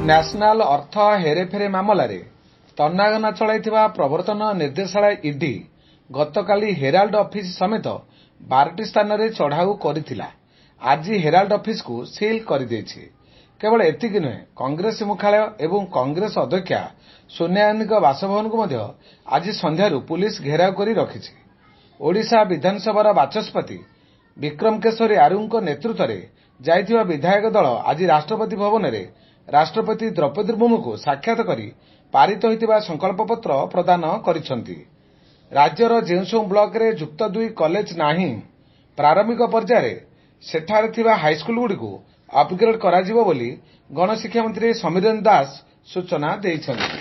National ଅର୍ଥ ହେରେଫେରେ ମାମଲାରେ ତନାଘନା ଚଳାଇଥିବା ପ୍ରବର୍ତ୍ତନ ନିର୍ଦ୍ଦେଶାଳୟ ଇଡି ଗତକାଲି ହେରାଲ୍ଡ ଅଫିସ ସମେତ 12ଟି ସ୍ଥାନରେ ଚଢ଼ାଉ କରିଥିଲା। ଆଜି ହେରାଲ୍ଡ ଅଫିସକୁ ସିଲ୍ କରିଦେଇଛି। କେବଳ ଏତିକି ନୁହେଁ, କଂଗ୍ରେସ ମୁଖ୍ୟାଳୟ ଏବଂ କଂଗ୍ରେସ ଅଧ୍ୟକ୍ଷା ସୋନିଆ ଗାନ୍ଧୀଙ୍କ ବାସଭବନକୁ ମଧ୍ୟ ଆଜି ସନ୍ଧ୍ୟାରୁ ପୁଲିସ ଘେରାଉ କରି ରଖିଛି। ଓଡ଼ିଶା ବିଧାନସଭାର ବାଚସ୍ପତି ବିକ୍ରମ କେଶରୀ ଆରୁଙ୍କ ନେତୃତ୍ୱରେ ଯାଇଥିବା ବିଧାୟକ ଦଳ ଆଜି ରାଷ୍ଟ୍ରପତି ଭବନରେ ରାଷ୍ଟ୍ରପତି ଦ୍ରୌପଦୀ ମୁର୍ମୁଙ୍କୁ ସାକ୍ଷାତ କରି ପାରିତ ହୋଇଥିବା ସଂକଳ୍ପପତ୍ର ପ୍ରଦାନ କରିଛନ୍ତି। ରାଜ୍ୟର ଯେଉଁସବୁ ବ୍ଲକରେ ଯୁକ୍ତ 2 କଲେଜ ନାହିଁ, ପ୍ରାରମ୍ଭିକ ପର୍ଯ୍ୟାୟରେ ସେଠାରେ ଥିବା ହାଇସ୍କୁଲଗୁଡ଼ିକୁ ଅପଗ୍ରେଡ୍ କରାଯିବ ବୋଲି ଗଣଶିକ୍ଷା ମନ୍ତ୍ରୀ ସମୀର ରଞ୍ଜନ ଦାସ ସୂଚନା ଦେଇଛନ୍ତି।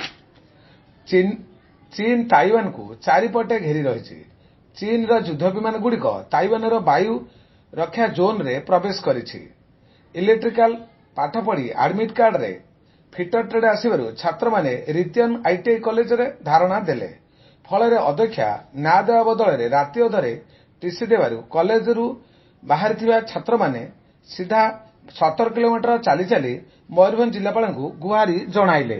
ଚୀନ ତାଇୱାନକୁ ଚାରିପଟେ ଘେରି ରହିଛି। ଚୀନର ଯୁଦ୍ଧ ବିମାନଗୁଡ଼ିକ ତାଇୱାନର ବାୟୁ ରକ୍ଷା ଜୋନ୍ରେ ପ୍ରବେଶ କରିଛି। ଇଲେକ୍ଟ୍ରିକାଲ ପାଠ ପଢ଼ି ଆଡମିଟ୍ କାର୍ଡରେ ଫିଟର ଟ୍ରେଡ୍ ଆସିବାରୁ ଛାତ୍ରମାନେ ରିତିୟନ ଆଇଟିଆଇ କଲେଜରେ ଧାରଣା ଦେଲେ। ଫଳରେ ଅଧ୍ୟକ୍ଷା ନ୍ୟାୟ ଦେବା ବଦଳରେ ରାତି ଅଧରେ ଟିସି ଦେବାରୁ କଲେଜରୁ ବାହାରିଥିବା ଛାତ୍ରମାନେ ସିଧା 17 କିଲୋମିଟର ଚାଲି ଚାଲି ମୟୂରଭଞ୍ଜ ଜିଲ୍ଲାପାଳଙ୍କୁ ଗୁହାରି ଜଣାଇଲେ।